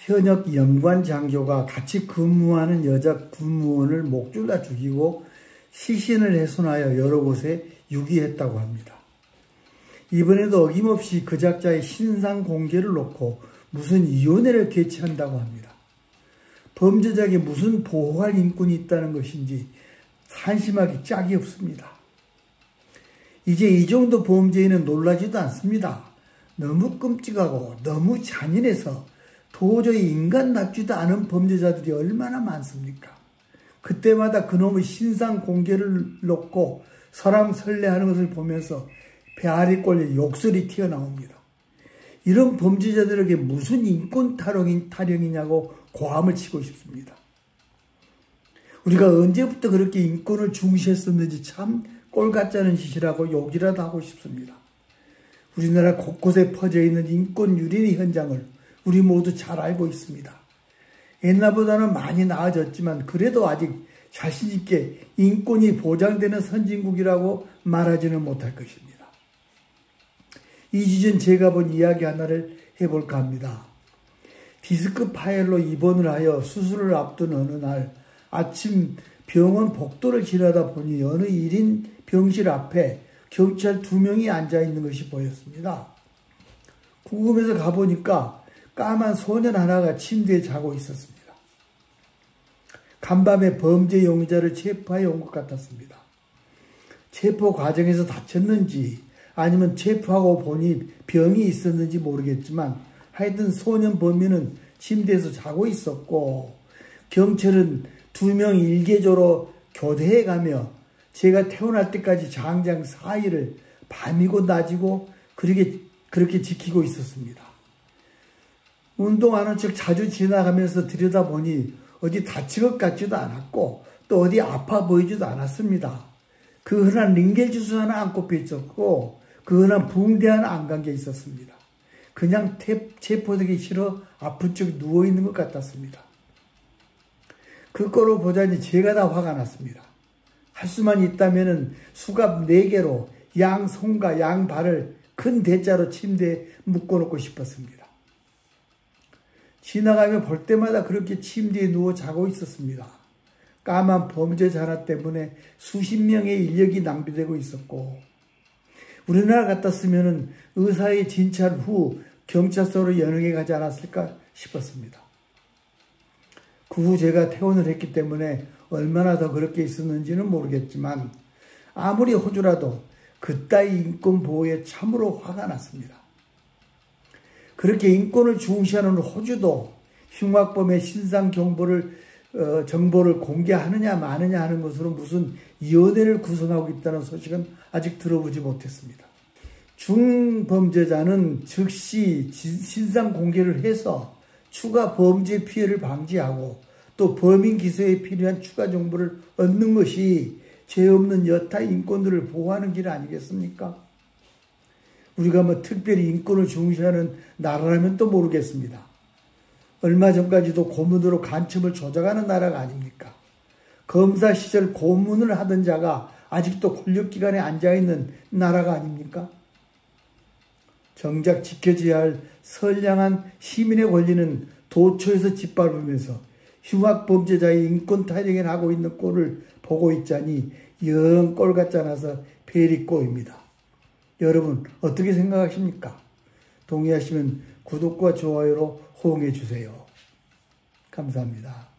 현역 연관 장교가 같이 근무하는 여자 군무원을 목줄라 죽이고 시신을 훼손하여 여러 곳에 유기했다고 합니다. 이번에도 어김없이 그 작자의 신상 공개를 놓고 무슨 위원회를 개최한다고 합니다. 범죄자에게 무슨 보호할 인권이 있다는 것인지 한심하기 짝이 없습니다. 이제 이 정도 범죄에는 놀라지도 않습니다. 너무 끔찍하고 너무 잔인해서 도저히 인간 납지도 않은 범죄자들이 얼마나 많습니까? 그때마다 그놈의 신상 공개를 놓고 설왕설래하는 것을 보면서 배알이 꼴려 욕설이 튀어나옵니다. 이런 범죄자들에게 무슨 인권 타령이냐고 고함을 치고 싶습니다. 우리가 언제부터 그렇게 인권을 중시했었는지 참 꼴같지 짓이라고 욕이라도 하고 싶습니다. 우리나라 곳곳에 퍼져 있는 인권 유린의 현장을 우리 모두 잘 알고 있습니다. 옛날보다는 많이 나아졌지만 그래도 아직 자신 있게 인권이 보장되는 선진국이라고 말하지는 못할 것입니다. 이 주전 제가 본 이야기 하나를 해볼까 합니다. 디스크 파열로 입원을 하여 수술을 앞둔 어느 날 아침 병원 복도를 지나다 보니 어느 1인 병실 앞에 경찰 2명이 앉아있는 것이 보였습니다. 궁금해서 가보니까 까만 소년 하나가 침대에 자고 있었습니다. 간밤에 범죄 용의자를 체포하여 온 것 같았습니다. 체포 과정에서 다쳤는지 아니면 체포하고 보니 병이 있었는지 모르겠지만 하여튼 소년 범인은 침대에서 자고 있었고 경찰은 2명 일개조로 교대해가며 제가 태어날 때까지 장장 4일을 밤이고 낮이고 그렇게 지키고 있었습니다. 운동하는 척 자주 지나가면서 들여다보니 어디 다친 것 같지도 않았고 또 어디 아파 보이지도 않았습니다. 그 흔한 링겔 주스 하나 안 꼽혀 있었고 그 흔한 붕대 하나 안 감겨 있었습니다. 그냥 체포되기 싫어 아픈 척 누워있는 것 같았습니다. 그 꼴을 보자니 제가 다 화가 났습니다. 할 수만 있다면 수갑 4개로 양 손과 양 발을 큰 대자로 침대에 묶어놓고 싶었습니다. 지나가며 볼 때마다 그렇게 침대에 누워 자고 있었습니다. 까만 범죄자 하나 때문에 수십 명의 인력이 낭비되고 있었고 우리나라 같았으면 의사의 진찰 후 경찰서로 연행해 가지 않았을까 싶었습니다. 그 후 제가 퇴원을 했기 때문에 얼마나 더 그렇게 있었는지는 모르겠지만 아무리 호주라도 그따위 인권 보호에 참으로 화가 났습니다. 그렇게 인권을 중시하는 호주도 흉악범의 신상 정보를 공개하느냐 마느냐 하는 것으로 무슨 위원회를 구성하고 있다는 소식은 아직 들어보지 못했습니다. 중범죄자는 즉시 신상 공개를 해서 추가 범죄 피해를 방지하고 또 범인 기소에 필요한 추가 정보를 얻는 것이 죄 없는 여타 인권들을 보호하는 길 아니겠습니까? 우리가 특별히 인권을 중시하는 나라라면 또 모르겠습니다. 얼마 전까지도 고문으로 간첩을 조작하는 나라가 아닙니까? 검사 시절 고문을 하던 자가 아직도 권력기관에 앉아있는 나라가 아닙니까? 정작 지켜져야 할 선량한 시민의 권리는 도처에서 짓밟으면서 흉악범죄자의 인권 타령을 하고 있는 꼴을 보고 있자니 영 꼴같지 않아서 벨이 꼬입니다. 여러분 어떻게 생각하십니까? 동의하시면 구독과 좋아요로 호응해 주세요. 감사합니다.